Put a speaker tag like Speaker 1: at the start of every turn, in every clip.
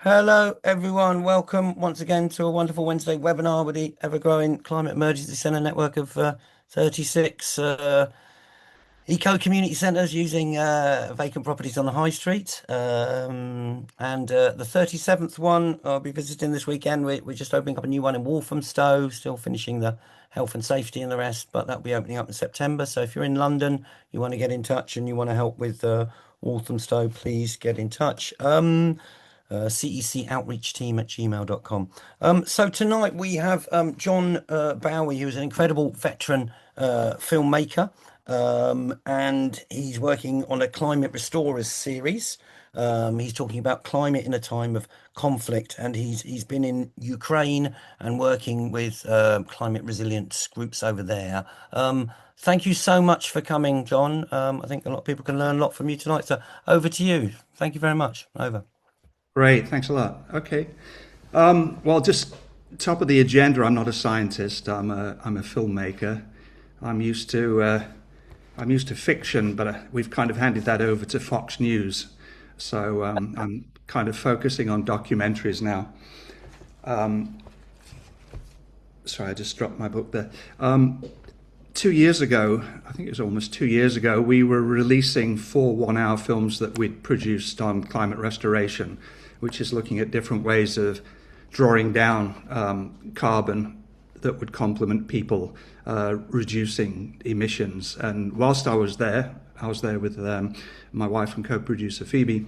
Speaker 1: Hello, everyone. Welcome once again to a wonderful Wednesday webinar with the ever-growing Climate Emergency Centre network of 36 eco-community centres using vacant properties on the high street. And the 37th one I'll be visiting this weekend. We're just opening up a new one in Walthamstow, still finishing the health and safety and the rest, but that'll be opening up in September. So if you're in London, you want to get in touch and you want to help with Walthamstow, please get in touch. CECOutreachteam@gmail.com. So tonight we have John Bowey, who's an incredible veteran filmmaker, and he's working on a Climate Restorers series. He's talking about climate in a time of conflict, and he's been in Ukraine and working with climate resilience groups over there. Thank you so much for coming, John. I think a lot of people can learn a lot from you tonight. So over to you. Thank you very much. Over.
Speaker 2: Great, thanks a lot. Okay. Well, just top of the agenda. I'm not a scientist. I'm a filmmaker. I'm used to I'm used to fiction, but we've kind of handed that over to Fox News. So I'm kind of focusing on documentaries now. Sorry, I just dropped my book there. 2 years ago, I think it was almost 2 years ago, we were releasing 4 one-hour films that we'd produced on climate restoration, which is looking at different ways of drawing down carbon that would complement people reducing emissions. And whilst I was there with my wife and co-producer Phoebe.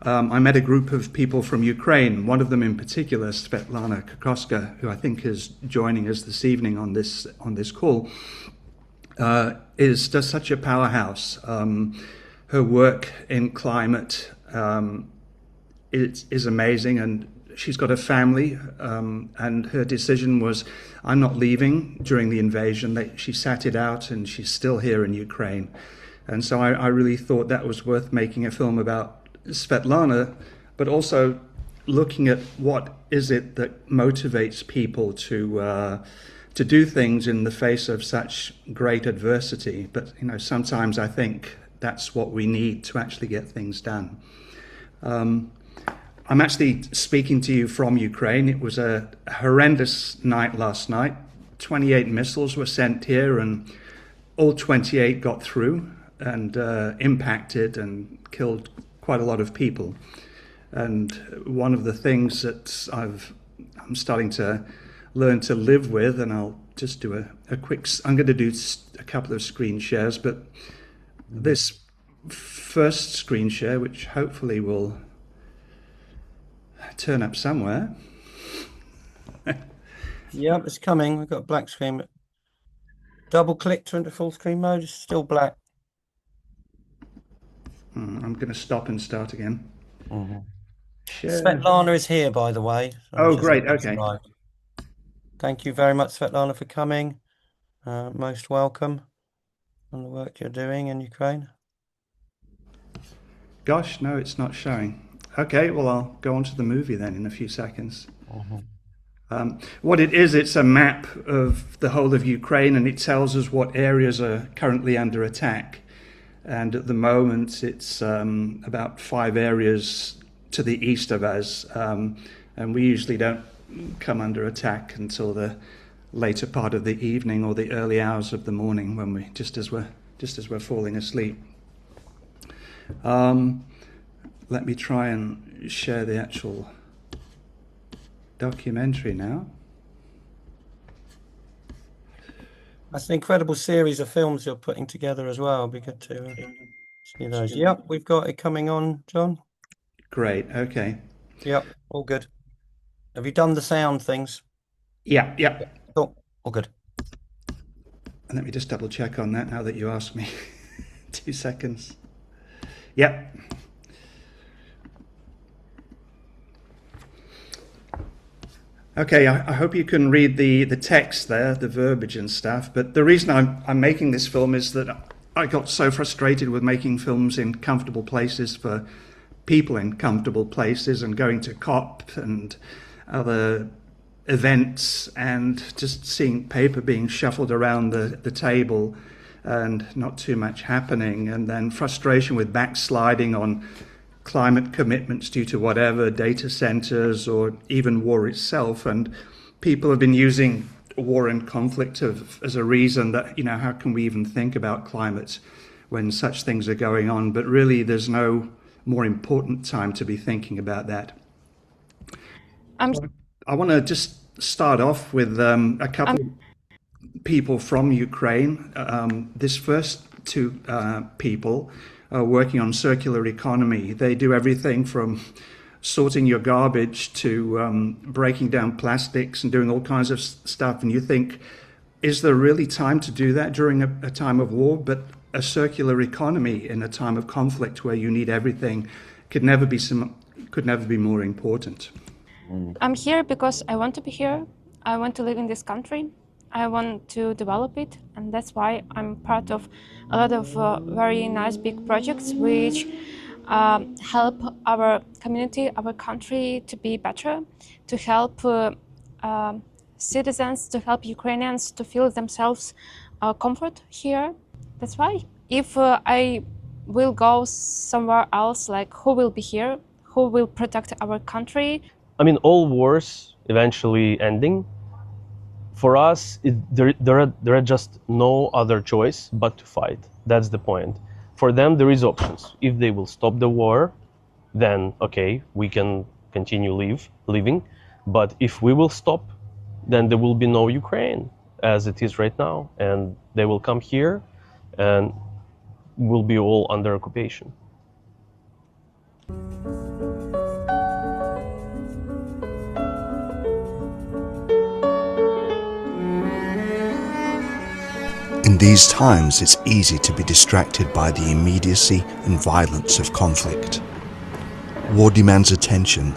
Speaker 2: I met a group of people from Ukraine, one of them in particular, Svetlana Kokoska, who I think is joining us this evening on this call, is just such a powerhouse. Her work in climate is amazing, and she's got a family, and her decision was, I'm not leaving during the invasion. She sat it out, and she's still here in Ukraine. And so I really thought that was worth making a film about Svetlana, but also looking at what is it that motivates people to do things in the face of such great adversity. But sometimes I think that's what we need to actually get things done. I'm actually speaking to you from Ukraine. It was a horrendous night last night. 28 missiles were sent here, and all 28 got through and impacted and killed quite a lot of people. And one of the things that I'm starting to learn to live with, and I'll just do a quick, I'm going to do a couple of screen shares, but this first screen share, which hopefully will turn up somewhere.
Speaker 1: Yep, it's coming. We've got a black screen. Double click to enter full screen mode. It's still black.
Speaker 2: I'm going to stop and start again.
Speaker 1: Svetlana is here, by the way.
Speaker 2: Oh, great. Okay.
Speaker 1: Thank you very much, Svetlana, for coming. Most welcome on the work you're doing in Ukraine.
Speaker 2: Gosh, no, it's not showing. Okay, well, I'll go on to the movie then in a few seconds. What it is, it's a map of the whole of Ukraine, and it tells us what areas are currently under attack. And at the moment, it's about 5 areas to the east of us, and we usually don't come under attack until the later part of the evening or the early hours of the morning, when we just as we're falling asleep. Let me try and share the actual documentary now.
Speaker 1: That's an incredible series of films you're putting together as well. It'll be good to see those. Yep, we've got it coming on, John.
Speaker 2: Great, okay.
Speaker 1: Yep, all good. Have you done the sound things?
Speaker 2: Yeah.
Speaker 1: Cool, all good.
Speaker 2: And let me just double check on that now that you asked me. 2 seconds. Yep. Okay, I hope you can read the text there, the verbiage and stuff, but the reason I'm making this film is that I got so frustrated with making films in comfortable places for people in comfortable places, and going to COP and other events and just seeing paper being shuffled around the table and not too much happening, and then frustration with backsliding on climate commitments due to whatever, data centers or even war itself. And people have been using war and conflict as a reason that, how can we even think about climate when such things are going on? But really, there's no more important time to be thinking about that.
Speaker 3: I'm
Speaker 2: I want to just start off with a couple of people from Ukraine. This first two people are working on circular economy. They do everything from sorting your garbage to breaking down plastics and doing all kinds of stuff. And you think, is there really time to do that during a time of war? But a circular economy in a time of conflict where you need everything could never be more important.
Speaker 3: I'm here because I want to be here. I want to live in this country. I want to develop it, and that's why I'm part of a lot of very nice big projects which help our community, our country to be better, to help citizens, to help Ukrainians to feel themselves comfort here. That's why. If I will go somewhere else, like who will be here? Who will protect our country?
Speaker 4: I mean, all wars eventually ending. For us, there are just no other choice but to fight. That's the point. For them, there is options. If they will stop the war, then okay, we can continue living. But if we will stop, then there will be no Ukraine as it is right now, and they will come here, and will be all under occupation.
Speaker 5: In these times, it's easy to be distracted by the immediacy and violence of conflict. War demands attention.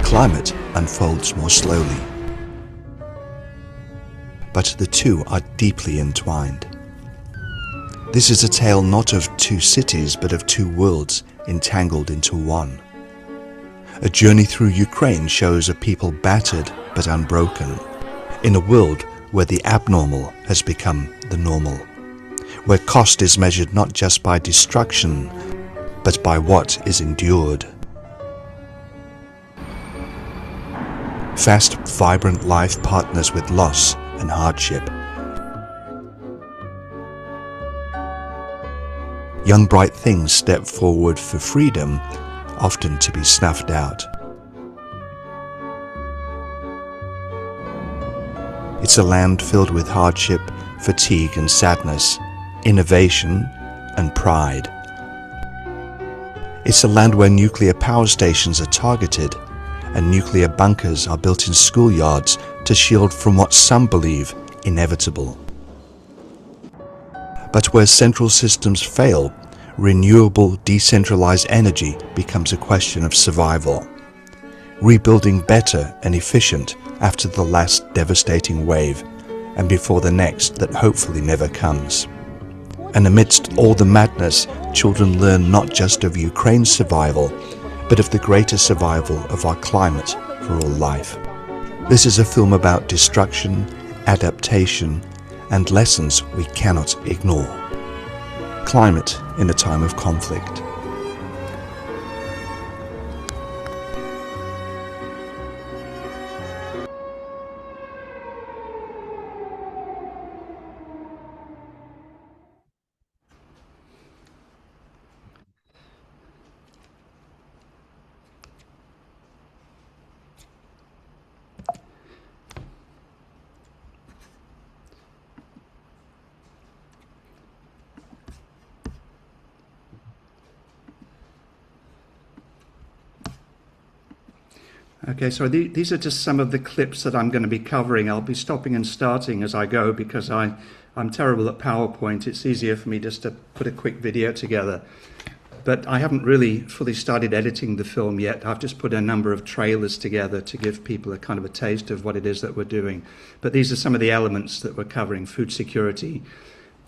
Speaker 5: Climate unfolds more slowly. But the two are deeply entwined. This is a tale not of two cities, but of two worlds entangled into one. A journey through Ukraine shows a people battered but unbroken, in a world where the abnormal has become the normal, where cost is measured not just by destruction, but by what is endured. Fast, vibrant life partners with loss and hardship. Young bright things step forward for freedom, often to be snuffed out. It's a land filled with hardship, fatigue and sadness, innovation and pride. It's a land where nuclear power stations are targeted and nuclear bunkers are built in schoolyards to shield from what some believe inevitable. But where central systems fail, renewable, decentralized energy becomes a question of survival. Rebuilding better and efficient after the last devastating wave and before the next that hopefully never comes. And amidst all the madness, children learn not just of Ukraine's survival, but of the greater survival of our climate for all life. This is a film about destruction, adaptation, and lessons we cannot ignore. Climate in a time of conflict.
Speaker 2: Okay, so these are just some of the clips that I'm going to be covering. I'll be stopping and starting as I go because I'm terrible at PowerPoint. It's easier for me just to put a quick video together. But I haven't really fully started editing the film yet. I've just put a number of trailers together to give people a kind of a taste of what it is that we're doing. But these are some of the elements that we're covering: food security,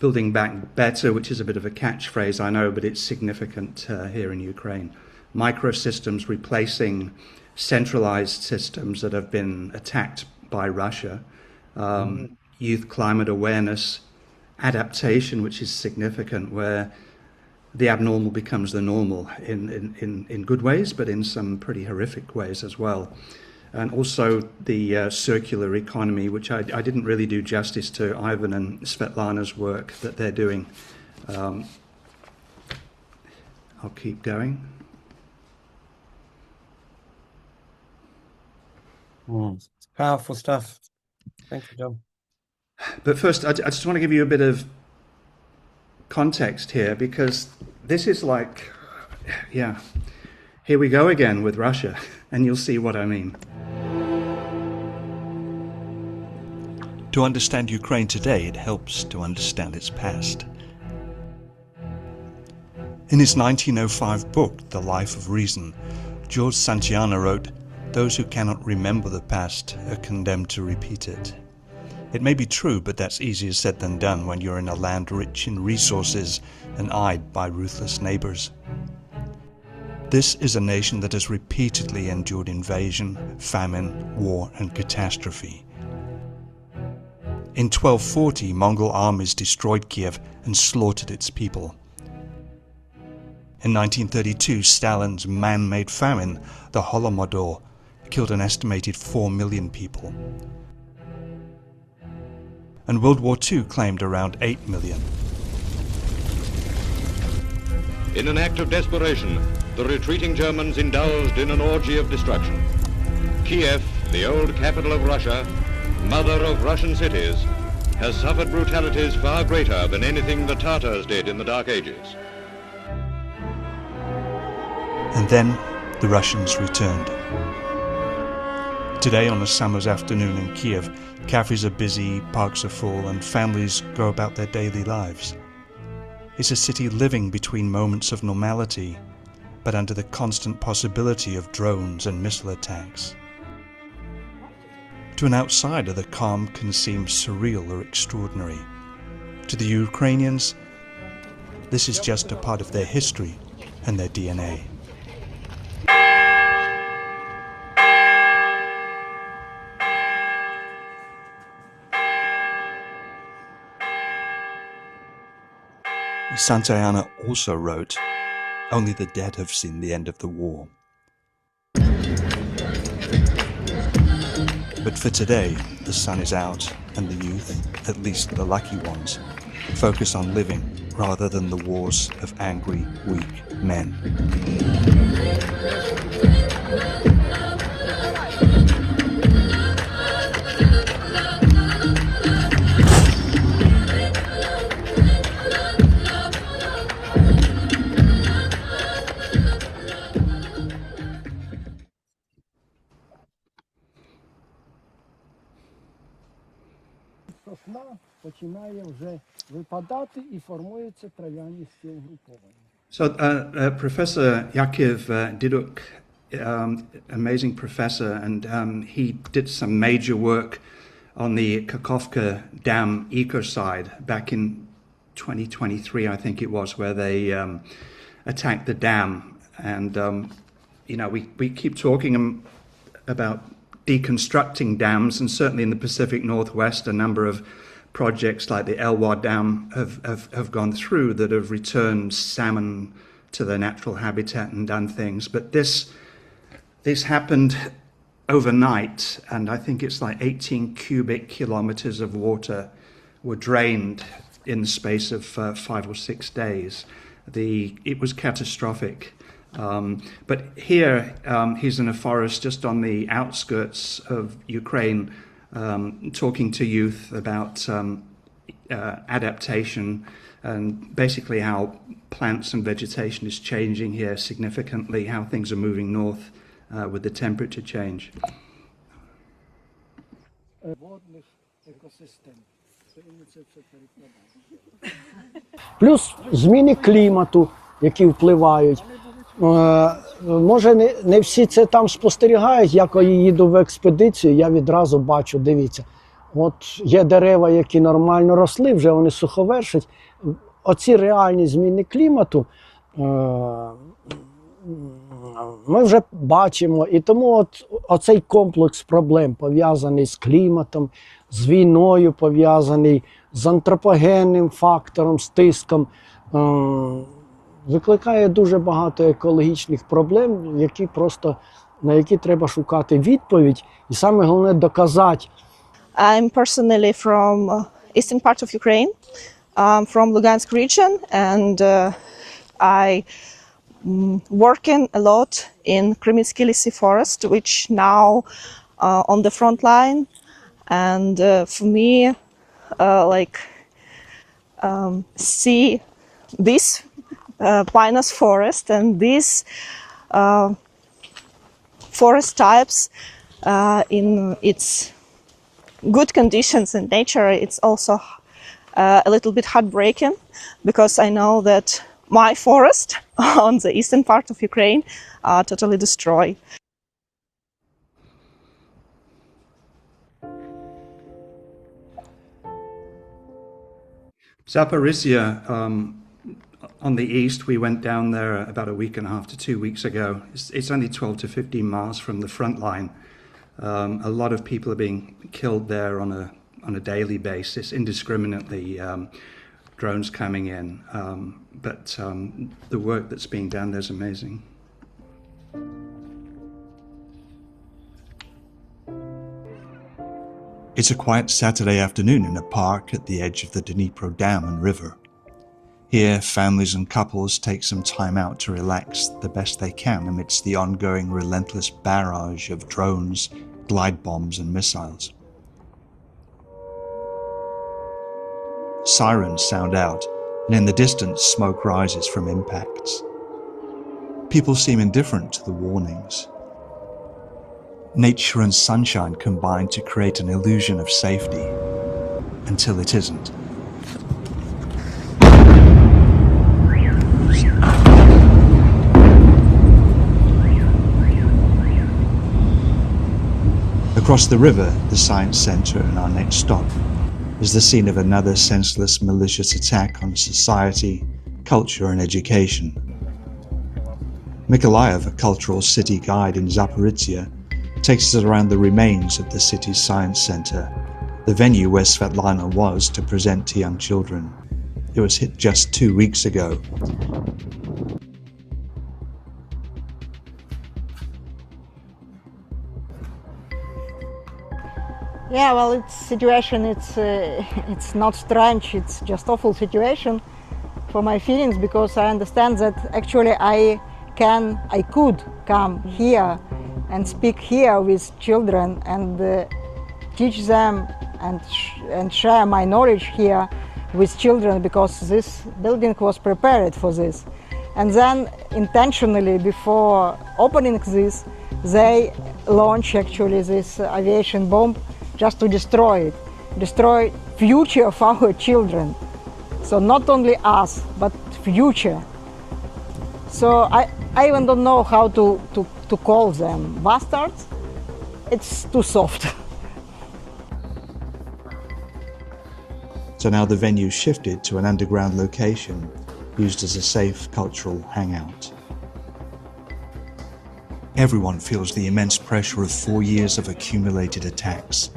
Speaker 2: building back better, which is a bit of a catchphrase, I know, but it's significant here in Ukraine. Microsystems replacing centralized systems that have been attacked by Russia, youth climate awareness, adaptation, which is significant, where the abnormal becomes the normal in good ways, but in some pretty horrific ways as well. And also the circular economy, which I didn't really do justice to Ivan and Svetlana's work that they're doing. I'll keep going.
Speaker 1: It's powerful stuff. Thank you, John.
Speaker 2: But first, I just want to give you a bit of context here, because this is like, yeah, here we go again with Russia, and you'll see what I mean.
Speaker 5: To understand Ukraine today, it helps to understand its past. In his 1905 book, The Life of Reason, George Santayana wrote, "Those who cannot remember the past are condemned to repeat it." It may be true, but that's easier said than done when you're in a land rich in resources and eyed by ruthless neighbors. This is a nation that has repeatedly endured invasion, famine, war, and catastrophe. In 1240, Mongol armies destroyed Kiev and slaughtered its people. In 1932, Stalin's man-made famine, the Holodomor, killed an estimated 4 million people. And World War II claimed around 8 million.
Speaker 6: In an act of desperation, the retreating Germans indulged in an orgy of destruction. Kiev, the old capital of Russia, mother of Russian cities, has suffered brutalities far greater than anything the Tatars did in the Dark Ages.
Speaker 5: And then the Russians returned. Today, on a summer's afternoon in Kiev, cafes are busy, parks are full, and families go about their daily lives. It's a city living between moments of normality, but under the constant possibility of drones and missile attacks. To an outsider, the calm can seem surreal or extraordinary. To the Ukrainians, this is just a part of their history and their DNA. Santayana also wrote, "Only the dead have seen the end of the war." But for today, the sun is out, and the youth, at least the lucky ones, focus on living rather than the wars of angry, weak men.
Speaker 7: Сосна починає вже випадати і формуються трав'яні угруповання.
Speaker 2: So Professor Yakov Diduk, amazing professor, and he did some major work on the Kakhovka Dam ecocide back in 2023, I think it was, where they attacked the dam. And, you know, we keep talking about deconstructing dams, and certainly in the Pacific Northwest, a number of projects like the Elwha Dam have gone through that have returned salmon to their natural habitat and done things. But this happened overnight, and I think it's like 18 cubic kilometers of water were drained in the space of 5 or 6 days. It was catastrophic. But here he's in a forest just on the outskirts of Ukraine, talking to youth about adaptation and basically how plants and vegetation is changing here significantly, how things are moving north with the temperature change.
Speaker 7: Водних екосистем. Це все перекладає. Плюс зміни клімату, які впливають. Може, не всі це там спостерігають, як я їду в експедицію, я відразу бачу, дивіться, от є дерева, які нормально росли, вже вони суховершать. Оці реальні зміни клімату ми вже бачимо. І тому оцей комплекс проблем, пов'язаний з кліматом, з війною пов'язаний, з антропогенним фактором, з тиском, викликає дуже багато екологічних проблем, на які треба шукати відповідь, і саме головне доказати.
Speaker 8: I'm personally from eastern part of Ukraine, from Lugansk region, and I working a lot in Krymsky forest, which now on the front line, and for me, see this pinus forest and these forest types in its good conditions in nature, it's also a little bit heartbreaking, because I know that my forest on the eastern part of Ukraine are totally destroyed.
Speaker 2: Zaporizhzhia, on the east, we went down there about a week and a half to 2 weeks ago. It's only 12 to 15 miles from the front line. A lot of people are being killed there on a daily basis, indiscriminately, drones coming in. But the work that's being done there is amazing.
Speaker 5: It's a quiet Saturday afternoon in a park at the edge of the Dnipro Dam and river. Here, families and couples take some time out to relax the best they can amidst the ongoing relentless barrage of drones, glide bombs and missiles. Sirens sound out, and in the distance smoke rises from impacts. People seem indifferent to the warnings. Nature and sunshine combine to create an illusion of safety, until it isn't. Across the river, the Science Center and our next stop is the scene of another senseless, malicious attack on society, culture and education. Mykolaiv, a cultural city guide in Zaporizhzhia, takes us around the remains of the city's science center, the venue where Svetlana was to present to young children. It was hit just 2 weeks ago.
Speaker 9: Yeah, well, it's not strange. It's just awful situation for my feelings, because I understand that actually I could come here and speak here with children and teach them and share my knowledge here with children, because this building was prepared for this. And then intentionally, before opening this, they launch actually this aviation bomb just to destroy future of our children. So not only us, but future. So I even don't know how to call them bastards. It's too soft.
Speaker 5: So now the venue shifted to an underground location used as a safe cultural hangout. Everyone feels the immense pressure of 4 years of accumulated attacks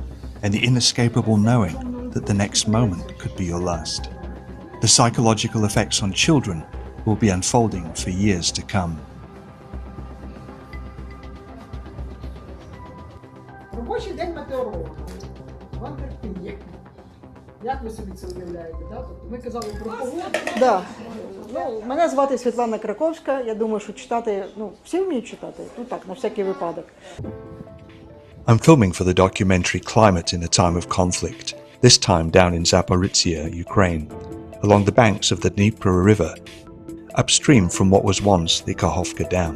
Speaker 5: and the inescapable knowing that the next moment could be your last. The psychological effects on children will be unfolding for years to come.
Speaker 7: Робочий день метеоролога. Вам терпіння. Як ви собі це уявляєте? Ми казали про погоду.
Speaker 9: Да. Мене звати Світлана Краковська. Я думаю, що читати, всі вміють читати. Так, на всякий випадок.
Speaker 5: I'm filming for the documentary Climate in a Time of Conflict, this time down in Zaporizhzhia, Ukraine, along the banks of the Dnipro River, upstream from what was once the Kakhovka Dam.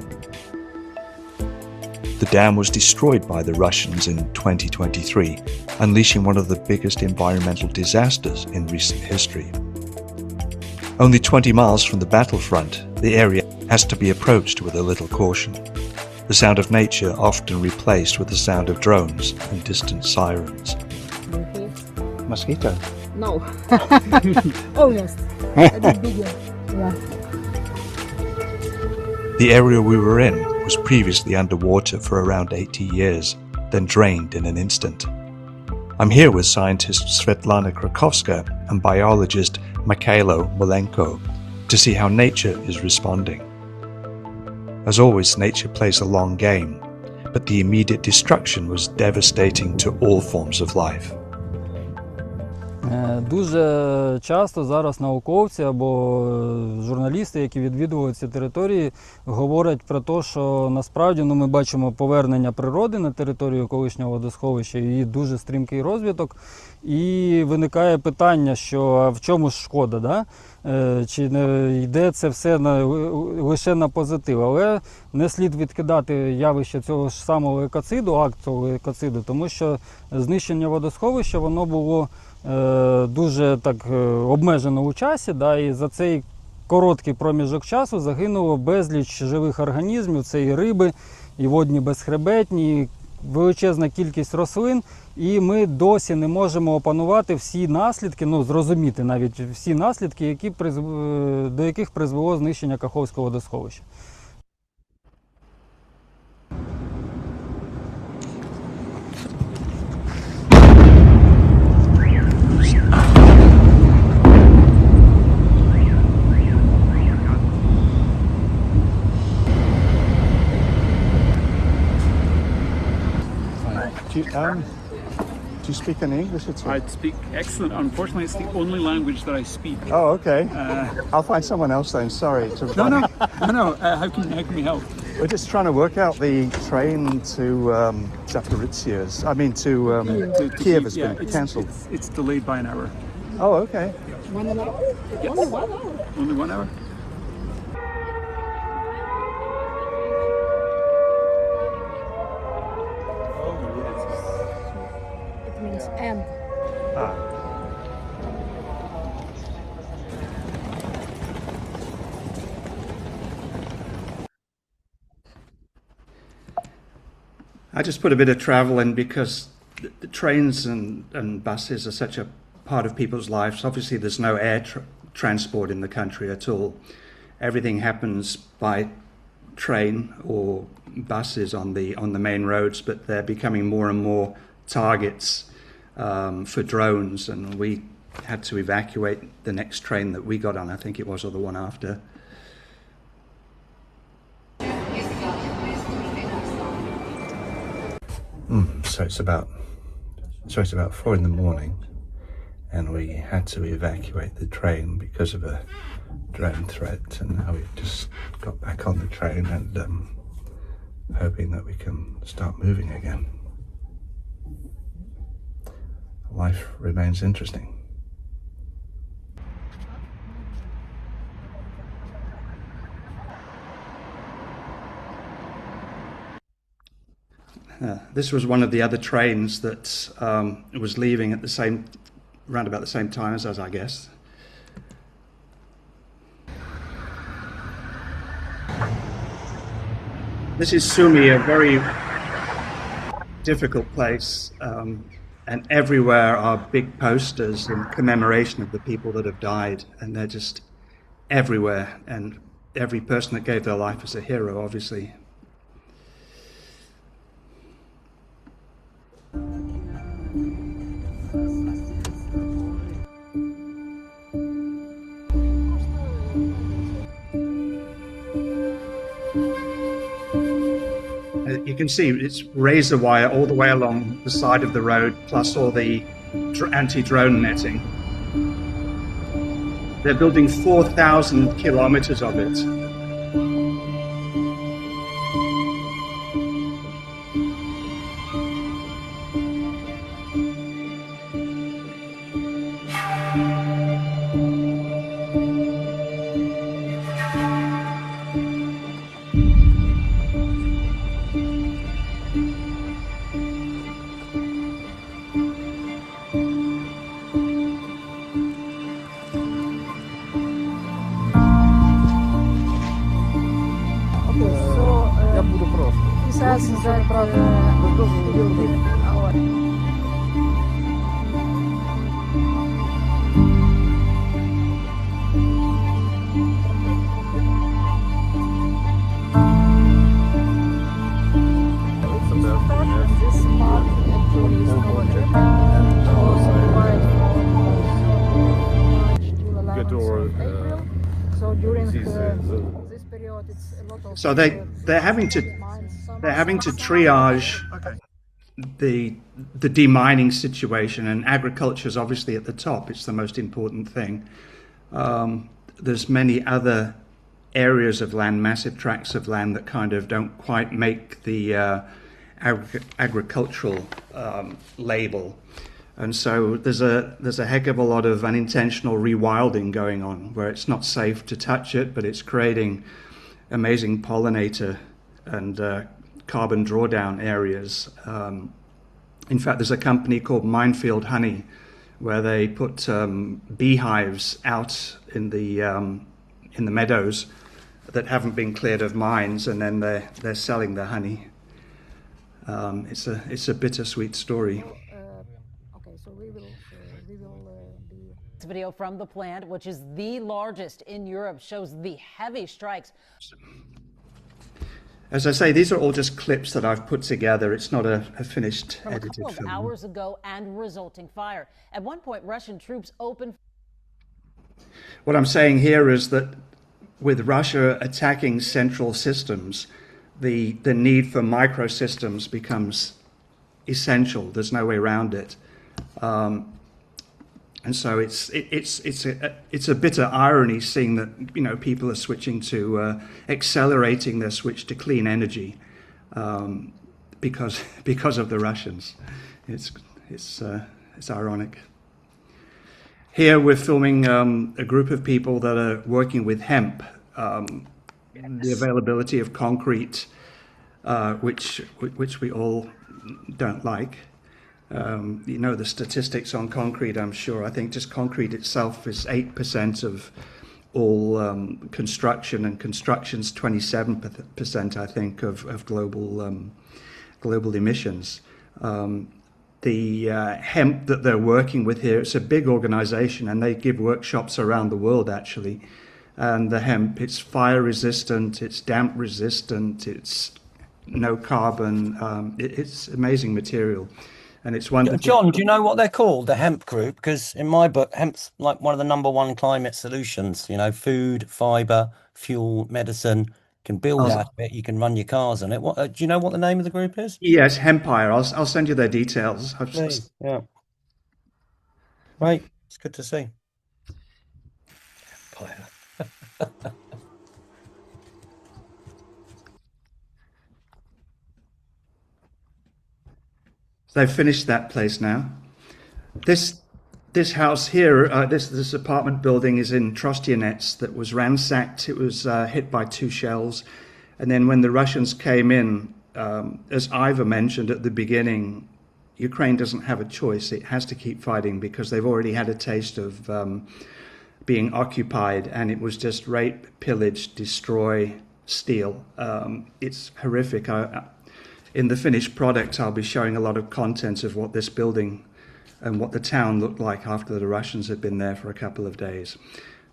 Speaker 5: The dam was destroyed by the Russians in 2023, unleashing one of the biggest environmental disasters in recent history. Only 20 miles from the battlefront, the area has to be approached with a little caution. The sound of nature often replaced with the sound of drones and distant sirens. Mosquito?
Speaker 9: No. Oh yes, a bit bigger. Yeah.
Speaker 5: The area we were in was previously underwater for around 80 years, then drained in an instant. I'm here with scientist Svetlana Krakovska and biologist Mikhailo Malenko, to see how nature is responding. As always, nature plays a long game, but the immediate destruction was devastating to all forms of life.
Speaker 10: Дуже часто зараз науковці або журналісти, які відвідують ці території, говорять про те, що насправді ми бачимо повернення природи на територію колишнього водосховища, її дуже стрімкий розвиток, і виникає питання, що в чому ж шкода, да? Чи не йде це все лише на позитив, але не слід відкидати явище цього ж самого екоциду, акт цього екоциду, тому що знищення водосховища, воно було дуже так обмежено у часі, да, і за цей короткий проміжок часу загинуло безліч живих організмів, це і риби, і водні безхребетні, і величезна кількість рослин, і ми досі не можемо опанувати всі наслідки, зрозуміти навіть всі наслідки, до яких призвело знищення Каховського водосховища.
Speaker 2: Do you speak any English at all?
Speaker 11: I speak excellent. Unfortunately, it's the only language that I speak.
Speaker 2: Oh, okay. I'll find someone else then. Sorry.
Speaker 11: No. How can we help?
Speaker 2: We're just trying to work out the train to Zaporizhzhia. I mean, to Kiev has been cancelled.
Speaker 11: It's delayed by an hour.
Speaker 2: Oh, okay.
Speaker 11: Yes. Only 1 hour?
Speaker 12: It means end.
Speaker 2: I just put a bit of travel in because the trains and buses are such a part of people's lives. Obviously, there's no air transport in the country at all. Everything happens by train or buses on the main roads, but they're becoming more and more targets for drones, and we had to evacuate the next train that we got on, I think it was, or the one after. So it's about 4 in the morning, and we had to evacuate the train because of a drone threat, and now we've just got back on the train and hoping that we can start moving again. Life remains interesting. This was one of the other trains that was leaving at around about the same time as us, I guess. This is Sumy, a very difficult place, and everywhere are big posters in commemoration of the people that have died, and they're just everywhere, and every person that gave their life is a hero, obviously. You can see it's razor wire all the way along the side of the road, plus all the anti-drone netting. They're building 4,000 kilometers of it.
Speaker 9: So during this period, it's a lot of.
Speaker 2: So they're having to triage the demining situation, and agriculture is obviously at the top. It's the most important thing. There's many other areas of land, massive tracts of land that kind of don't quite make the agricultural label. And so there's a heck of a lot of unintentional rewilding going on, where it's not safe to touch it, but it's creating amazing pollinator and carbon drawdown areas. In fact, there's a company called Minefield Honey, where they put beehives out in the meadows that haven't been cleared of mines, and then they're selling the honey. It's a bittersweet story.
Speaker 12: This video from the plant, which is the largest in Europe, shows the heavy strikes.
Speaker 2: As I say, these are all just clips that I've put together. It's not a finished
Speaker 12: From a
Speaker 2: edited
Speaker 12: couple of
Speaker 2: film.
Speaker 12: hours ago and resulting fire. At one point, Russian troops opened.
Speaker 2: What I'm saying here is that with Russia attacking central systems, the need for microsystems becomes essential. There's no way around it. And so it's a bitter irony seeing that people are switching to accelerating their switch to clean energy because of the Russians. It's ironic. Here we're filming a group of people that are working with hemp, the availability of concrete, which we all don't like. The statistics on concrete, I'm sure. I think just concrete itself is 8% of all construction, and construction's 27%, I think, of global emissions. The hemp that they're working with here, it's a big organization, and they give workshops around the world, actually. And the hemp, it's fire resistant, it's damp resistant, it's no carbon, it's amazing material. And it's wonderful.
Speaker 1: John, do you know what they're called, the hemp group? Because in my book, hemp's like one of the #1 climate solutions. Food, fiber, fuel, medicine. You can build out of it. You can run your cars on it. What do you know what the name of the group is?
Speaker 2: Yes, Hempire. I'll send you their details.
Speaker 1: Yeah. Right. It's good to see. Empire.
Speaker 2: They've finished that place now. This house here, this apartment building is in Trostianets that was ransacked. It was hit by 2 shells. And then when the Russians came in, as Iva mentioned at the beginning, Ukraine doesn't have a choice. It has to keep fighting because they've already had a taste of being occupied, and it was just rape, pillage, destroy, steal. It's horrific. In the finished product, I'll be showing a lot of content of what this building and what the town looked like after the Russians had been there for a couple of days.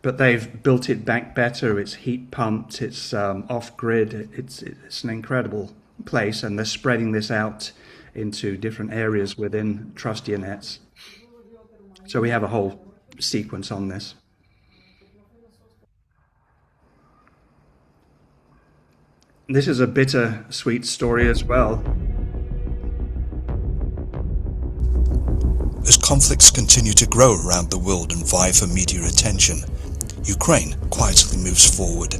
Speaker 2: But they've built it back better. It's heat pumped. It's off-grid. It's an incredible place, and they're spreading this out into different areas within Trostianets. So we have a whole sequence on this. This is a bitter-sweet story as well.
Speaker 5: As conflicts continue to grow around the world and vie for media attention, Ukraine quietly moves forward.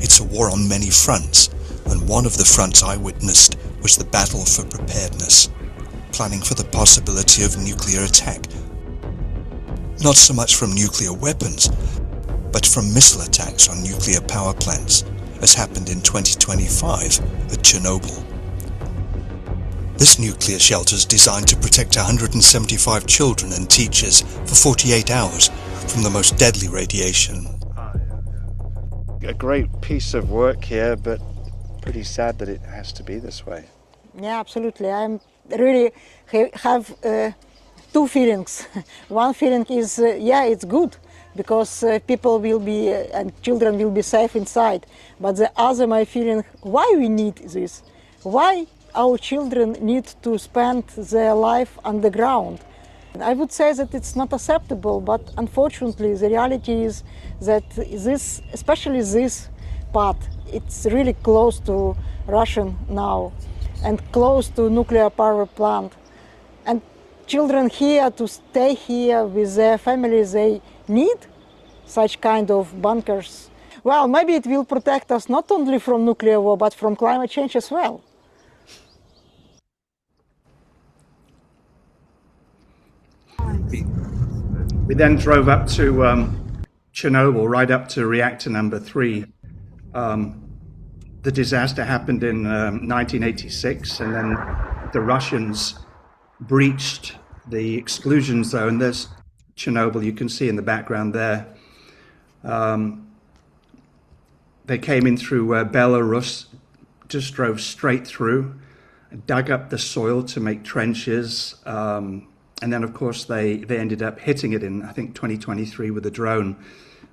Speaker 5: It's a war on many fronts, and one of the fronts I witnessed was the battle for preparedness, planning for the possibility of nuclear attack. Not so much from nuclear weapons, but from missile attacks on nuclear power plants, as happened in 2025 at Chernobyl. This nuclear shelter is designed to protect 175 children and teachers for 48 hours from the most deadly radiation.
Speaker 13: A great piece of work here, but pretty sad that it has to be this way.
Speaker 9: Yeah, absolutely. I'm really have 2 feelings. One feeling is, yeah, it's good, because people will be, and children will be safe inside. But the other, my feeling, why we need this? Why our children need to spend their life underground? I would say that it's not acceptable, but unfortunately the reality is that this, especially this part, it's really close to Russian now and close to nuclear power plant. And children here, to stay here with their families, they need such kind of bunkers. Well, maybe it will protect us not only from nuclear war, but from climate change as well.
Speaker 2: We then drove up to Chernobyl, right up to reactor number 3. The disaster happened in 1986, and then the Russians breached the exclusion zone. There's Chernobyl, you can see in the background there. They came in through Belarus, just drove straight through, dug up the soil to make trenches, and then, of course, they ended up hitting it in, I think, 2023 with a drone,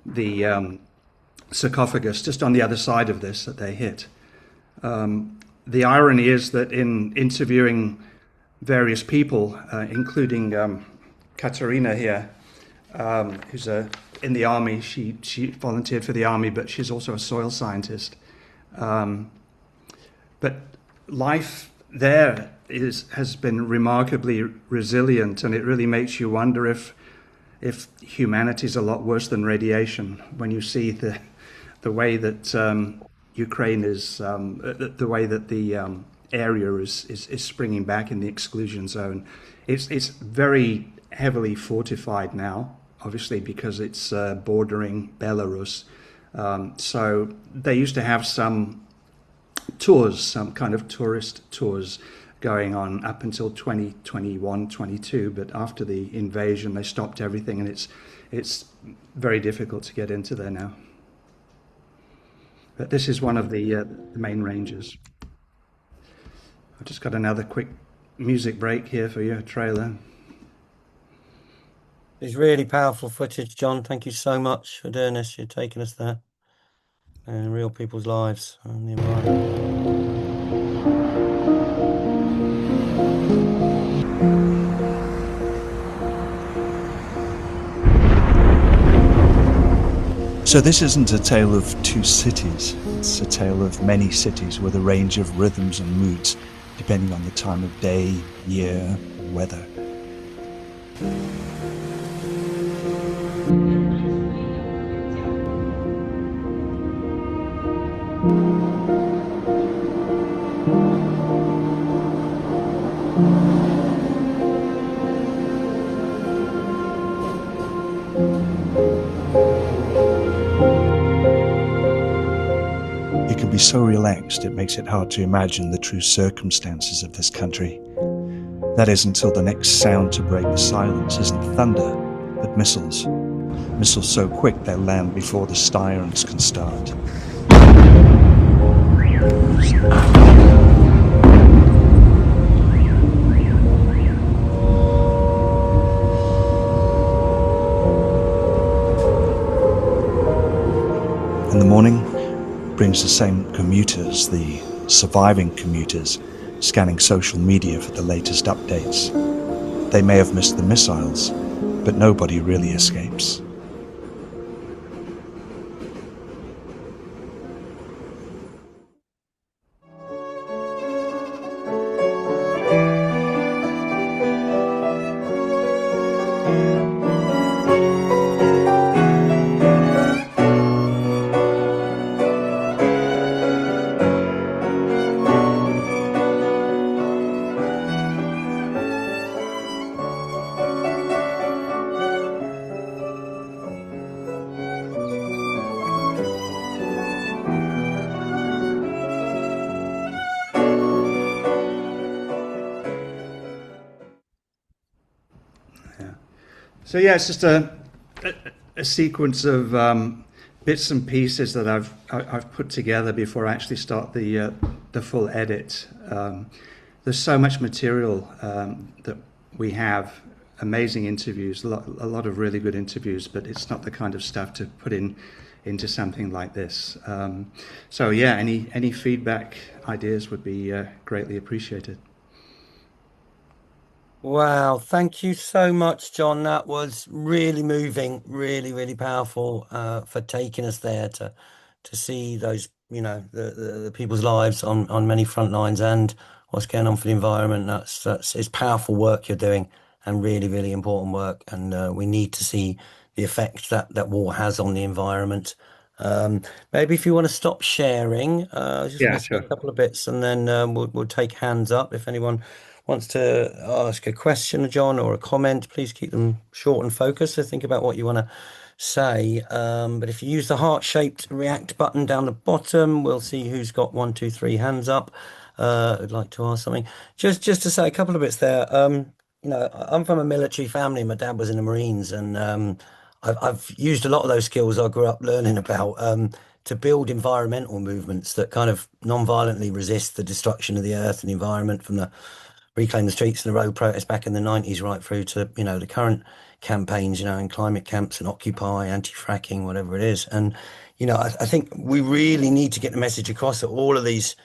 Speaker 2: the sarcophagus just on the other side of this that they hit. The irony is that in interviewing various people, including Katerina here, who's in the army, she volunteered for the army, but she's also a soil scientist. But life there has been remarkably resilient, and it really makes you wonder if humanity is a lot worse than radiation when you see the way that Ukraine is, the way that the area is springing back in the exclusion zone. It's very heavily fortified now, obviously because it's bordering Belarus. So they used to have some tours, some kind of tourist tours going on up until 2021, 22, but after the invasion they stopped everything, and it's very difficult to get into there now. But this is one of the main ranges. I've just got another quick music break here for you, a trailer.
Speaker 1: It's really powerful footage, John. Thank you so much for doing this. You're taking us there. And real people's lives and the environment.
Speaker 5: So this isn't a tale of two cities, it's a tale of many cities with a range of rhythms and moods, depending on the time of day, year, or weather. So relaxed it makes it hard to imagine the true circumstances of this country. That is until the next sound to break the silence isn't thunder, but missiles. Missiles so quick they'll land before the sirens can start. In the morning, brings the same commuters, the surviving commuters, scanning social media for the latest updates. They may have missed the missiles, but nobody really escapes.
Speaker 2: So yeah, it's just a sequence of bits and pieces that I've put together before I actually start the full edit. There's so much material that we have, amazing interviews, a lot of really good interviews, but it's not the kind of stuff to put into something like this. So yeah, any feedback, ideas would be greatly appreciated.
Speaker 1: Wow, thank you so much, John. That was really moving, really, really powerful for taking us there to see those, the people's lives on many front lines and what's going on for the environment. That's it's powerful work you're doing and really, really important work. And we need to see the effect that war has on the environment. Um, Maybe if you want to stop sharing, I just
Speaker 2: Yeah,
Speaker 1: want to say a
Speaker 2: sure.
Speaker 1: couple of bits, and then we'll take hands up if anyone wants to ask a question, John, or a comment. Please keep them short and focused. So think about what you want to say. But if you use the heart-shaped react button down the bottom, we'll see who's got one, two, three hands up. I'd like to ask something. Just to say a couple of bits there. I'm from a military family. My dad was in the Marines, and I've used a lot of those skills I grew up learning about to build environmental movements that kind of non-violently resist the destruction of the earth and the environment, from the Reclaim the Streets and the road protests back in the 90s right through to, the current campaigns, in climate camps and Occupy, anti-fracking, whatever it is. And, I think we really need to get the message across that all of these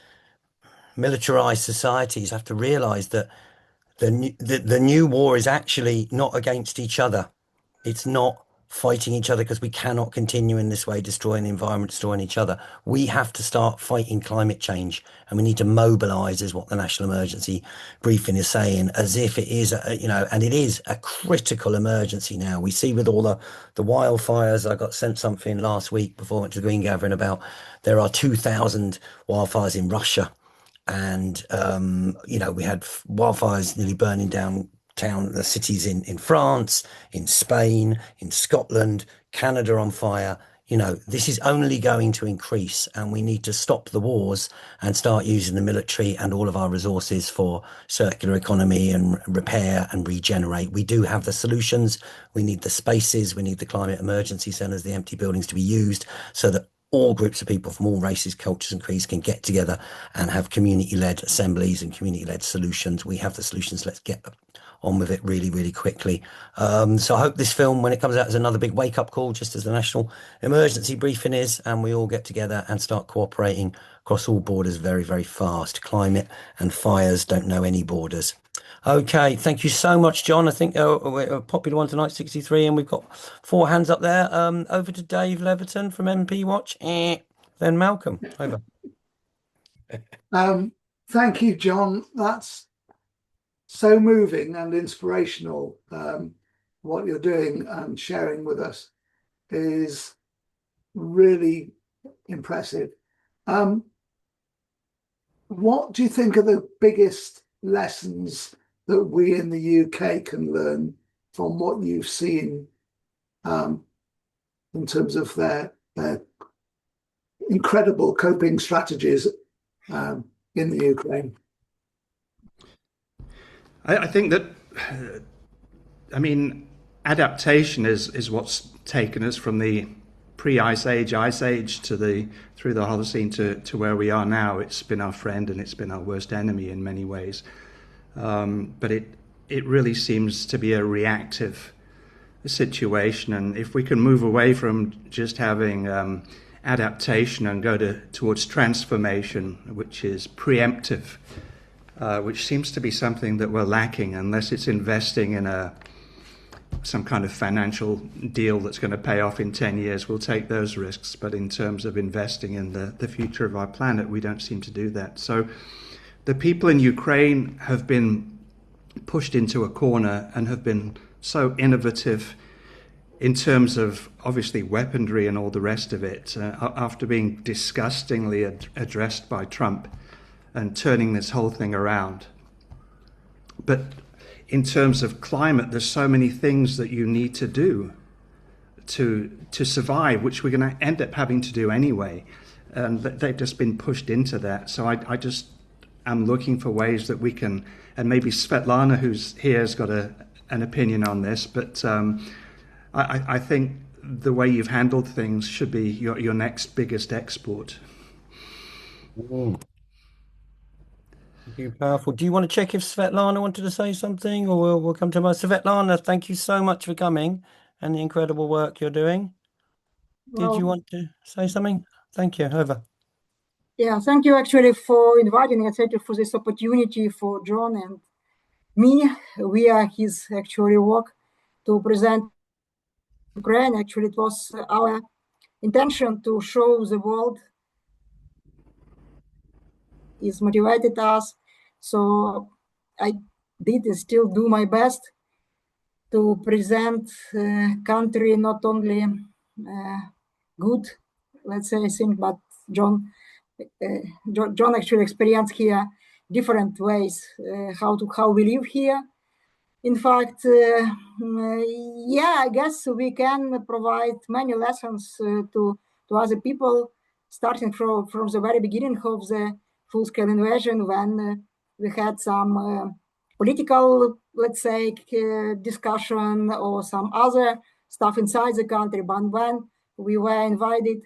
Speaker 1: militarized societies have to realize that the new war is actually not against each other. It's not fighting each other, because we cannot continue in this way, destroying the environment, destroying each other. We have to start fighting climate change, and we need to mobilize, is what the national emergency briefing is saying, as if it is, and it is a critical emergency now. We see with all the wildfires. I got sent something last week before I went to the Green Gathering about there are 2,000 wildfires in Russia. And we had wildfires nearly burning down the cities in France, in Spain, in Scotland, Canada on fire. This is only going to increase, and we need to stop the wars and start using the military and all of our resources for circular economy and repair and regenerate. We do have the solutions. We need the spaces. We need the climate emergency centres, the empty buildings to be used so that all groups of people from all races, cultures, and creeds can get together and have community-led assemblies and community-led solutions. We have the solutions. Let's get on with it really, really quickly. So I hope this film, when it comes out, is another big wake-up call, just as the national emergency briefing is, and we all get together and start cooperating across all borders very, very fast. Climate and fires don't know any borders. Okay, thank you so much, John. I think we're a popular one tonight, 63, and we've got 4 hands up there. Over to Dave Leverton from MP Watch, then Malcolm. Over.
Speaker 14: Thank you, John. That's so moving and inspirational. What you're doing and sharing with us is really impressive. What do you think are the biggest lessons that we in the UK can learn from what you've seen in terms of their incredible coping strategies in the Ukraine?
Speaker 2: I think that, adaptation is what's taken us from the pre-ice age to through the Holocene to where we are now. It's been our friend and it's been our worst enemy in many ways. But it really seems to be a reactive situation, and if we can move away from just having adaptation and go towards transformation, which is preemptive, which seems to be something that we're lacking unless it's investing in some kind of financial deal that's going to pay off in 10 years. We'll take those risks, but in terms of investing in the future of our planet, we don't seem to do that. So the people in Ukraine have been pushed into a corner and have been so innovative in terms of obviously weaponry and all the rest of it, after being disgustingly addressed by Trump and turning this whole thing around. But in terms of climate, there's so many things that you need to do to survive, which we're going to end up having to do anyway. And they've just been pushed into that. So I just am looking for ways that we can, and maybe Svetlana, who's here, has got an opinion on this, but I think the way you've handled things should be your next biggest export.
Speaker 1: Thank you, powerful. Do you want to check if Svetlana wanted to say something, or we'll come to my Svetlana? Thank you so much for coming and the incredible work you're doing. Did you want to say something? Thank you. Over.
Speaker 15: Yeah, thank you actually for inviting me. Thank you for this opportunity for John and
Speaker 9: we are his actually work to present Ukraine. Actually, it was our intention to show the world is motivated us. So I did and still do my best to present country not only good, let's say, thing, but John actually experienced here different ways how we live here. In fact, yeah, I guess we can provide many lessons to other people, starting from the very beginning of the full-scale invasion, when we had some political, let's say, discussion or some other stuff inside the country. But when we were invited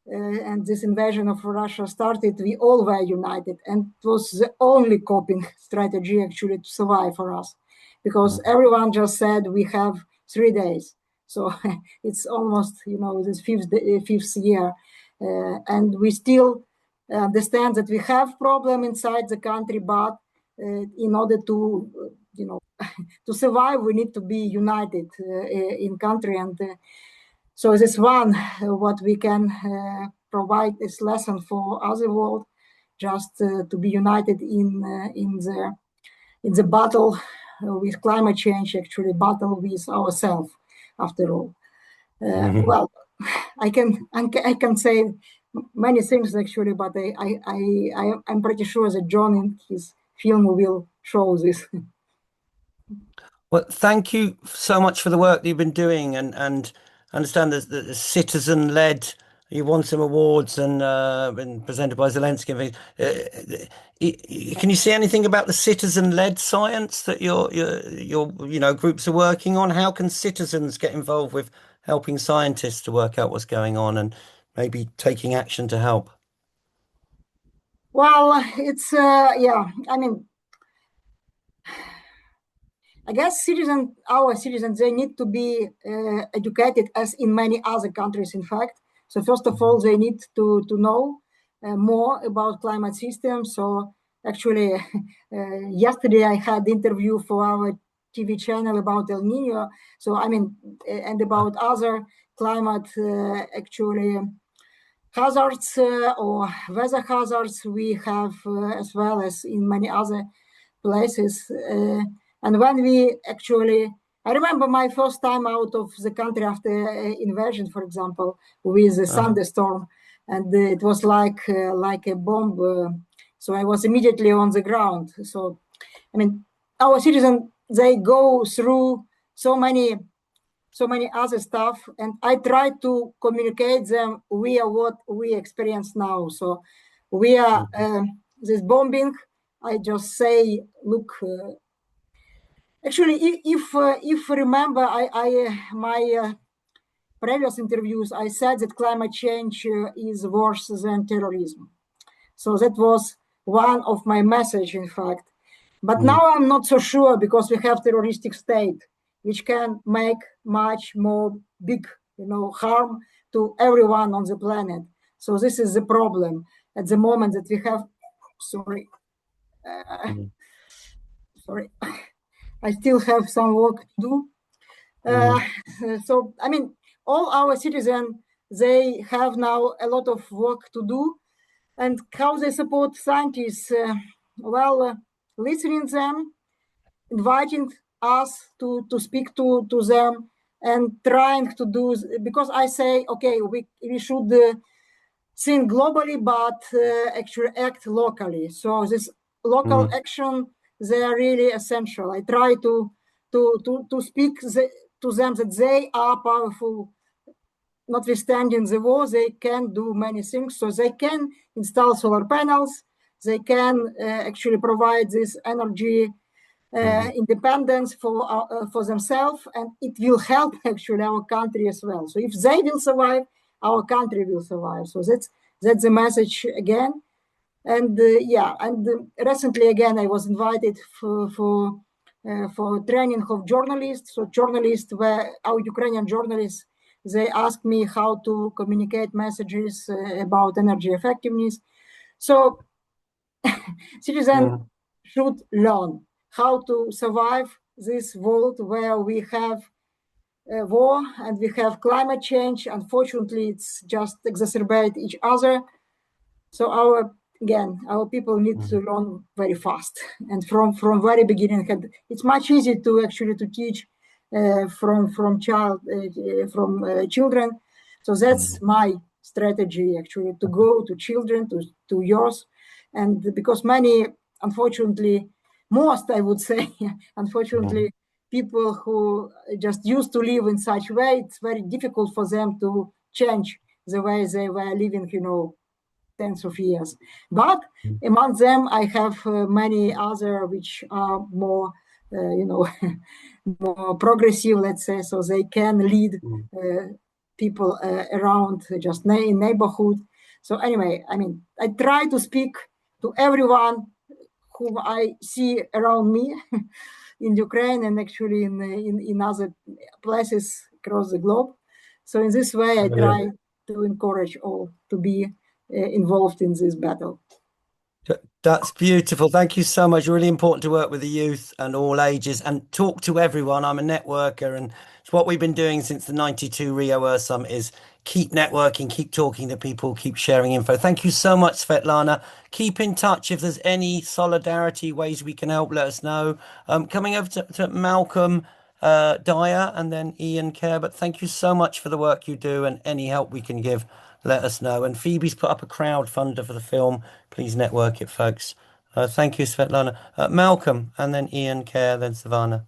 Speaker 9: and this invasion of Russia started, we all were united, and it was the only coping strategy actually to survive for us, because everyone just said we have 3 days. So it's almost, this fifth year, and we still understand that we have problem inside the country, but in order to, to survive, we need to be united in country. And so this one, what we can provide is lesson for other world, just to be united in the battle with climate change, actually battle with ourselves, after all. Well, I can say many things actually, but I'm pretty sure that John in his film will show this.
Speaker 1: Well, thank you so much for the work that you've been doing, and I understand that the citizen-led. You won some awards and been presented by Zelensky. Can you see anything about the citizen-led science that your groups are working on? How can citizens get involved with helping scientists to work out what's going on and maybe taking action to help?
Speaker 9: Well, it's yeah. I mean, I guess our citizens, they need to be educated, as in many other countries, in fact. So first of all, they need to know more about climate systems. So actually, yesterday I had interview for our TV channel about El Nino. So I mean, and about other climate actually hazards or weather hazards we have, as well as in many other places. And when we actually, I remember my first time out of the country after invasion, for example, with a thunderstorm, and it was like a bomb. So I was immediately on the ground. So, I mean, our citizens, they go through so many other stuff, and I try to communicate them via what we experience now. So we are this bombing. I just say, look. Actually, if remember, my previous interviews, I said that climate change is worse than terrorism. So that was one of my message, in fact. But now I'm not so sure, because we have terroristic state, which can make much more big, harm to everyone on the planet. So this is the problem at the moment, that we have. Sorry. Sorry. I still have some work to do. So, I mean, all our citizens, they have now a lot of work to do. And how they support scientists? Well, listening them, inviting us to speak to them, and trying to do, because I say, okay, we should think globally, but actually act locally. So this local action, they are really essential. I try to speak to them that they are powerful, notwithstanding the war. They can do many things. So they can install solar panels. They can actually provide this energy independence for themselves, and it will help actually our country as well. So if they will survive, our country will survive. So that's the message again. And recently again, I was invited for training of journalists. So journalists were our Ukrainian journalists. They asked me how to communicate messages about energy effectiveness. So citizens should learn how to survive this world where we have war and we have climate change. Unfortunately, it's just exacerbate each other. So our people need to learn very fast, and from very beginning. It's much easier to actually to teach from children. So that's my strategy actually, to go to children, to youth, and because many, unfortunately, most I would say, unfortunately, people who just used to live in such way, it's very difficult for them to change the way they were living, tens of years. But among them, I have many other which are more, more progressive, let's say, so they can lead people around just in neighborhood. So anyway, I mean, I try to speak to everyone whom I see around me in Ukraine and actually in other places across the globe. So in this way, I try to encourage all to be involved in this battle.
Speaker 1: That's beautiful. Thank you so much. Really important to work with the youth and all ages and talk to everyone. I'm a networker, and it's what we've been doing since the 92 Rio Earth Summit is keep networking, keep talking to people, keep sharing info. Thank you so much, Svetlana. Keep in touch. If there's any solidarity ways we can help, let us know. Coming over to Malcolm Dyer and then Ian Kerr. But thank you so much for the work you do, and any help we can give, let us know. And Phoebe's put up a crowdfunder for the film. Please network it, folks. Thank you, Svetlana. Malcolm, and then Ian Kerr, then Savannah.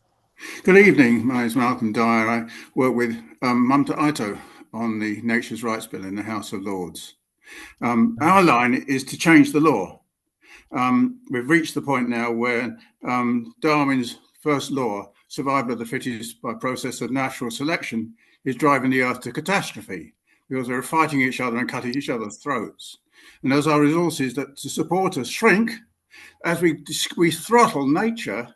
Speaker 15: Good evening. My name is Malcolm Dyer. I work with Mamta Ito on the Nature's Rights Bill in the House of Lords. Our line is to change the law. We've reached the point now where Darwin's first law, survival of the fittest by process of natural selection, is driving the earth to catastrophe because we're fighting each other and cutting each other's throats. And as our resources that to support us shrink, as we throttle nature,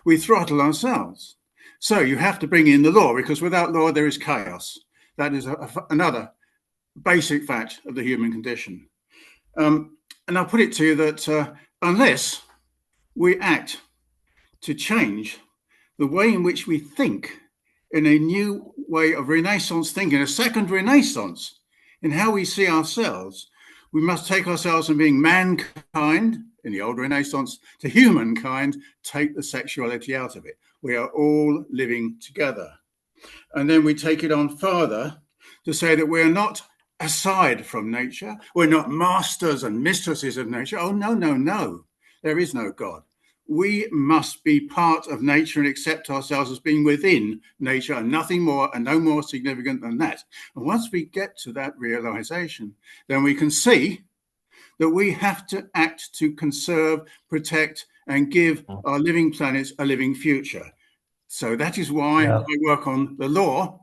Speaker 15: we throttle ourselves. So you have to bring in the law, because without law there is chaos. That is another basic fact of the human condition. And I'll put it to you that unless we act to change the way in which we think, in a new way of Renaissance thinking, a second Renaissance in how we see ourselves, we must take ourselves from being mankind in the old Renaissance to humankind, take the sexuality out of it. We are all living together. And then we take it on further to say that we're not aside from nature. We're not masters and mistresses of nature. Oh, no, no, no. There is no God. We must be part of nature and accept ourselves as being within nature, and nothing more and no more significant than that. And once we get to that realization, then we can see that we have to act to conserve, protect, and give our living planets a living future. So that is why I work on the law,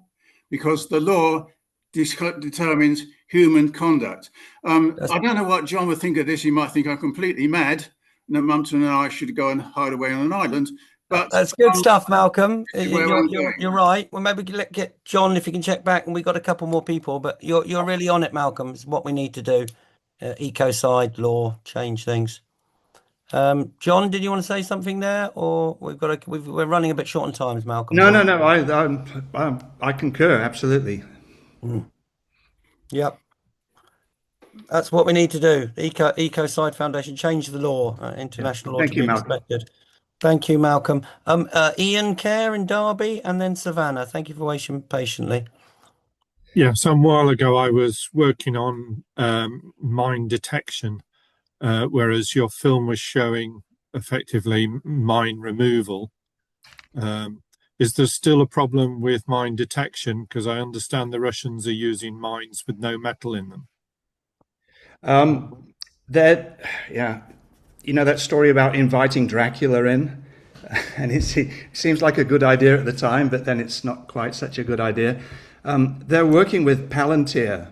Speaker 15: because the law determines human conduct. I don't know what John would think of this. He might think I'm completely mad, and that Mumton and I should go and hide away on an island. But
Speaker 1: that's good stuff, Malcolm. You're right. Well, maybe get John, if you can check back, and we got a couple more people. But you're really on it, Malcolm. It's what we need to do. Ecocide law, change things. John, did you want to say something there, or we're running a bit short on times, Malcolm?
Speaker 2: No. I concur absolutely.
Speaker 1: Yep. That's what we need to do. Ecocide Foundation, change the law, international law to be respected. Thank you, Malcolm. Ian Kerr in Derby, and then Savannah. Thank you for waiting patiently.
Speaker 16: Yeah, some while ago I was working on mine detection, whereas your film was showing effectively mine removal. Is there still a problem with mine detection? Because I understand the Russians are using mines with no metal in them.
Speaker 2: You know that story about inviting Dracula in? And it seems like a good idea at the time, but then it's not quite such a good idea. They're working with Palantir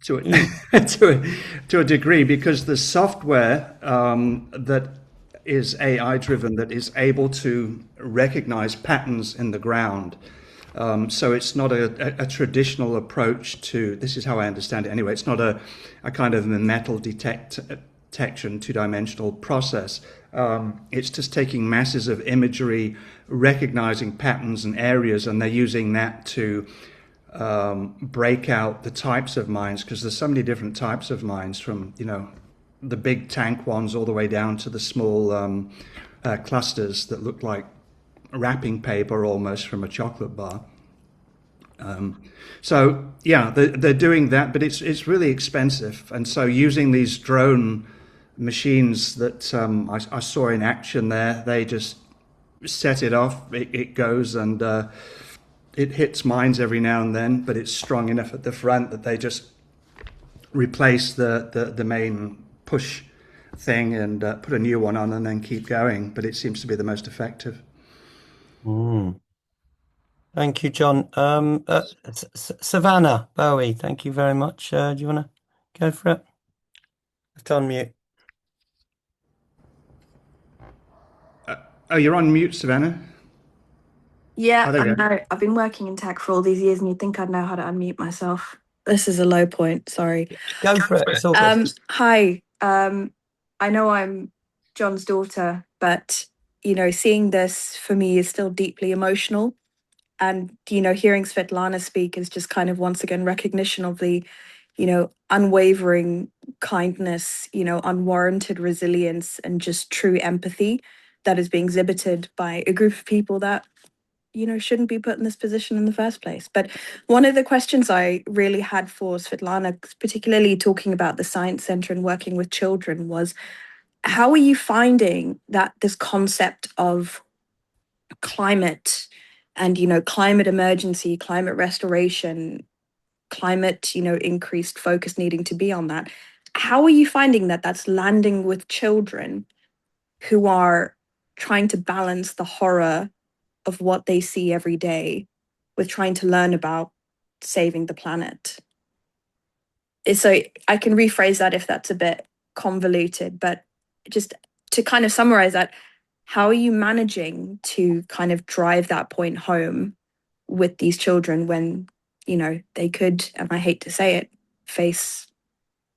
Speaker 2: to a degree, because the software that is AI driven, that is able to recognize patterns in the ground. So it's not a traditional approach to, this is how I understand it anyway, it's not a kind of metal detect detection, two-dimensional process. It's just taking masses of imagery, recognizing patterns and areas, and they're using that to break out the types of mines, because there's so many different types of mines, from the big tank ones all the way down to the small clusters that look like wrapping paper almost from a chocolate bar. So yeah, they're doing that, but it's really expensive. And so using these drone machines that I saw in action there, they just set it off, it goes, and it hits mines every now and then, but it's strong enough at the front that they just replace the main push thing and put a new one on and then keep going. But it seems to be the most effective.
Speaker 1: Thank you, John. Savannah Bowey, thank you very much. Do you want to go for it? Have to unmute.
Speaker 2: Oh, you're on mute, Savannah.
Speaker 17: Yeah,
Speaker 2: Oh, there
Speaker 17: I
Speaker 2: you go.
Speaker 17: know. I've been working in tech for all these years, and you'd think I'd know how to unmute myself. This is a low point. Sorry.
Speaker 1: Go for it. It's all good.
Speaker 17: Hi. I know I'm John's daughter, but seeing this for me is still deeply emotional. And hearing Svetlana speak is just kind of once again recognition of the, unwavering kindness, unwarranted resilience, and just true empathy that is being exhibited by a group of people that shouldn't be put in this position in the first place. But one of the questions I really had for Svetlana, particularly talking about the Science Center and working with children, was how are you finding that this concept of climate and, climate emergency, climate restoration, climate, increased focus needing to be on that. How are you finding that that's landing with children who are trying to balance the horror of what they see every day with trying to learn about saving the planet? So I can rephrase that if that's a bit convoluted, but just to kind of summarize that, how are you managing to kind of drive that point home with these children when, they could, and I hate to say it, face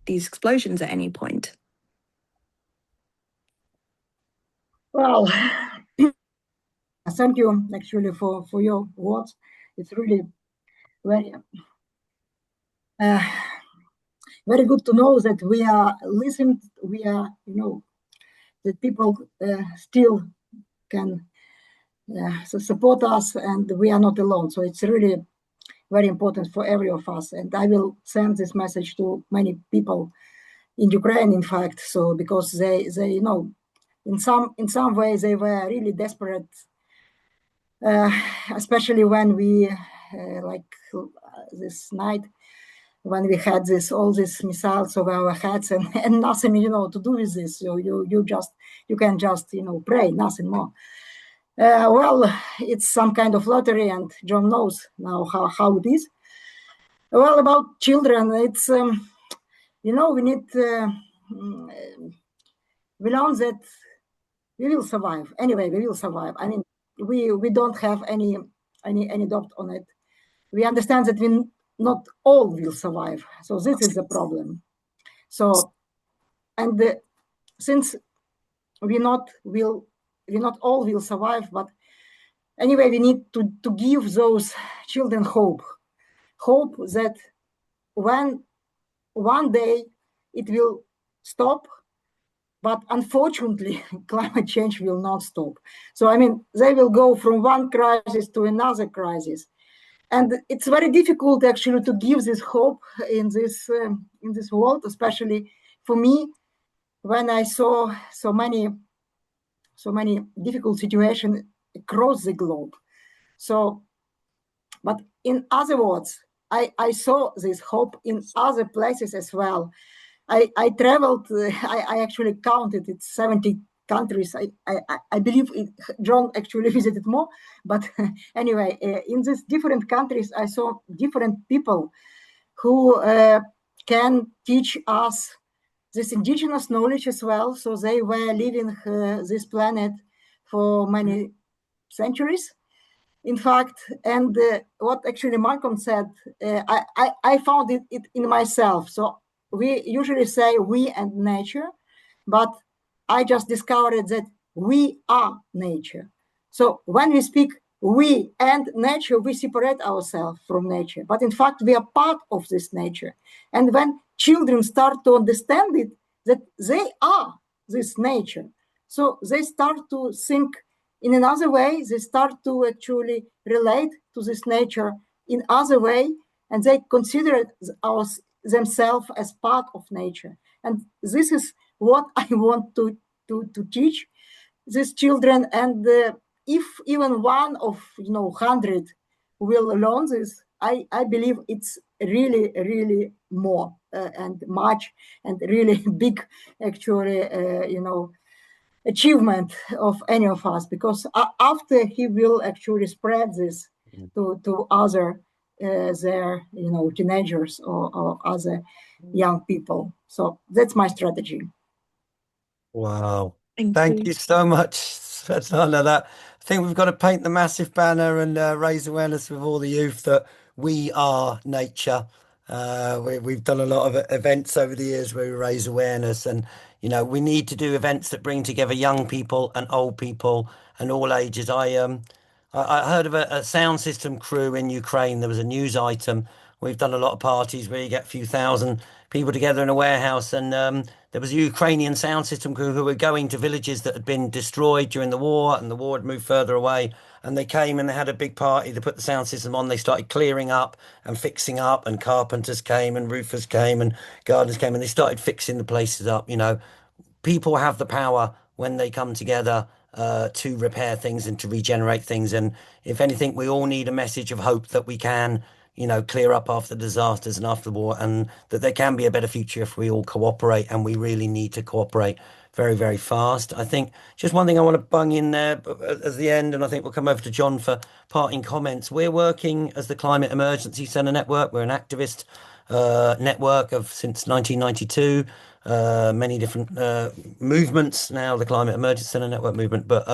Speaker 17: these explosions at any point?
Speaker 9: Well, thank you actually for your words. It's really very very good to know that we are listened. We are that people still can support us, and we are not alone. So it's really very important for every of us. And I will send this message to many people in Ukraine, in fact. So because they in some ways they were really desperate, especially when we this night when we had all these missiles over our heads and nothing to do with this. So you can just pray, nothing more. Well, it's some kind of lottery, and John knows now how it is. Well, about children, it's we need we learn that we will survive. Anyway, we will survive. I mean, we don't have any doubt on it. We understand that we not all will survive. So this is the problem. So, and since we not all will survive, but anyway, we need to give those children hope that when one day it will stop, but unfortunately, climate change will not stop. So, I mean, they will go from one crisis to another crisis. And it's very difficult actually to give this hope in this world, especially for me, when I saw so many difficult situations across the globe. So, but in other words, I saw this hope in other places as well. I traveled. I actually counted. It's 70 countries. I believe John actually visited more. But anyway, in these different countries, I saw different people who can teach us this indigenous knowledge as well. So they were living this planet for many centuries, in fact. And what actually Malcolm said, I found it in myself. So we usually say we and nature. but I just discovered that we are nature. So when we speak we and nature, we separate ourselves from nature. But in fact, we are part of this nature. And when children start to understand it, that they are this nature, so they start to think in another way. They start to actually relate to this nature in other way, and they consider themselves as part of nature. And this is what I want to teach these children. And if even one of 100 will learn this, I believe it's really more and much and really big actually achievement of any of us, because after he will actually spread this to other their teenagers or other young people. So that's my strategy.
Speaker 1: Wow. Thank you so much, Svetlana. That I think we've got to paint the massive banner and raise awareness with all the youth that we are nature. We've done a lot of events over the years where we raise awareness, and we need to do events that bring together young people and old people and all ages. I heard of a sound system crew in Ukraine. There was a news item. We've done a lot of parties where you get a few thousand people together in a warehouse, and there was a Ukrainian sound system crew who were going to villages that had been destroyed during the war, and the war had moved further away. And they came and they had a big party. They put the sound system on. They started clearing up and fixing up, and carpenters came and roofers came and gardeners came, and they started fixing the places up. People have the power when they come together to repair things and to regenerate things. And if anything, we all need a message of hope that we can, clear up after disasters and after the war, and that there can be a better future if we all cooperate. And we really need to cooperate very, very fast. I think just one thing I want to bung in there at the end, and I think we'll come over to John for parting comments. We're working as the Climate Emergency Centre Network. We're an activist network since 1992. Many different movements now, the Climate Emergency Centre Network movement, but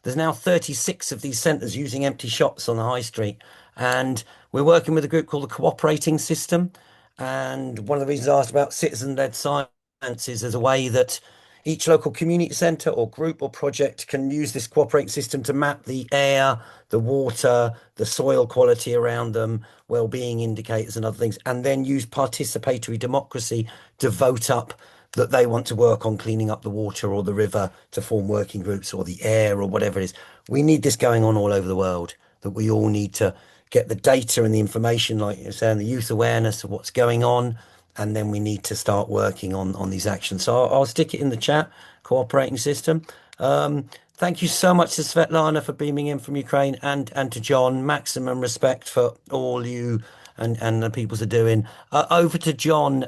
Speaker 1: there's now 36 of these centres using empty shops on the high street, and we're working with a group called the Cooperating System. And one of the reasons I asked about citizen-led science is there's a way that each local community centre or group or project can use this cooperating system to map the air, the water, the soil quality around them, well-being indicators and other things, and then use participatory democracy to vote up that they want to work on cleaning up the water or the river, to form working groups, or the air, or whatever it is. We need this going on all over the world, that we all need to get the data and the information, like you're saying, the youth awareness of what's going on, and then we need to start working on these actions. So I'll stick it in the chat, cooperating system. Thank you so much to Svetlana for beaming in from Ukraine, and to John. Maximum respect for all you and the peoples are doing. Over to John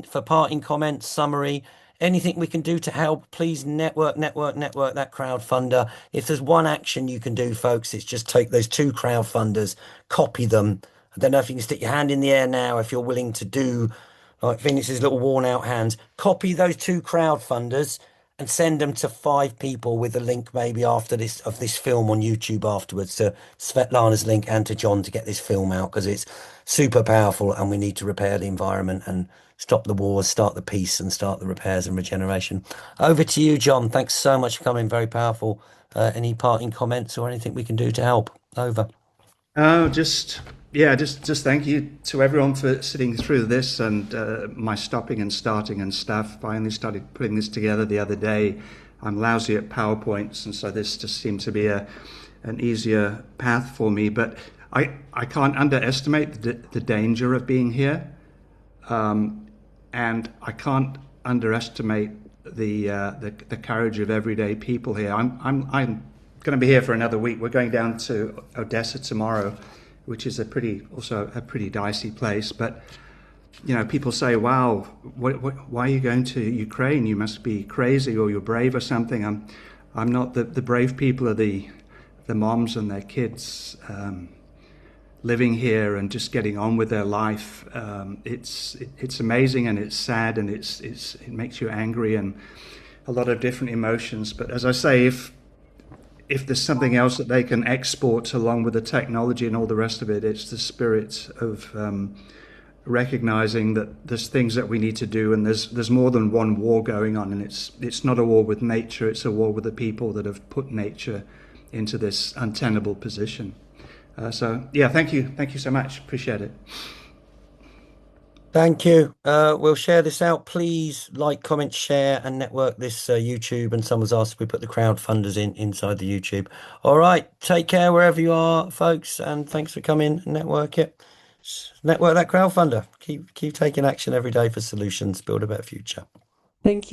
Speaker 1: for parting comments, summary. Anything we can do to help, please network that crowdfunder. If there's one action you can do, folks, it's just take those 2 crowdfunders, copy them. I don't know if you can stick your hand in the air now if you're willing to do like Phoenix's little worn out hands. Copy those 2 crowdfunders and send them to 5 people with a link maybe after this film on YouTube afterwards, to Svetlana's link and to John, to get this film out, because it's super powerful and we need to repair the environment and stop the wars, start the peace, and start the repairs and regeneration. Over to you, John. Thanks so much for coming. Very powerful. Any parting comments or anything we can do to help? Over.
Speaker 2: Just thank you to everyone for sitting through this, and my stopping and starting and stuff. I only started putting this together the other day. I'm lousy at PowerPoints, and so this just seemed to be an easier path for me. But I can't underestimate the danger of being here, and I can't underestimate the courage of everyday people here. I'm going to be here for another week. We're going down to Odesa tomorrow, which is a pretty dicey place. But people say, "Wow, why are you going to Ukraine? You must be crazy, or you're brave or something." I'm not. The brave people are the moms and their kids living here and just getting on with their life. It's amazing, and it's sad, and it makes you angry, and a lot of different emotions. But as I say, if there's something else that they can export along with the technology and all the rest of it, it's the spirit of recognizing that there's things that we need to do, and there's more than one war going on, and it's not a war with nature, it's a war with the people that have put nature into this untenable position. So yeah, thank you so much, appreciate it.
Speaker 1: Thank you. We'll share this out. Please like, comment, share, and network this YouTube. And someone's asked if we put the crowdfunders inside the YouTube. All right. Take care wherever you are, folks. And thanks for coming and network it. Network that crowdfunder. Keep taking action every day for solutions. Build a better future.
Speaker 18: Thank you.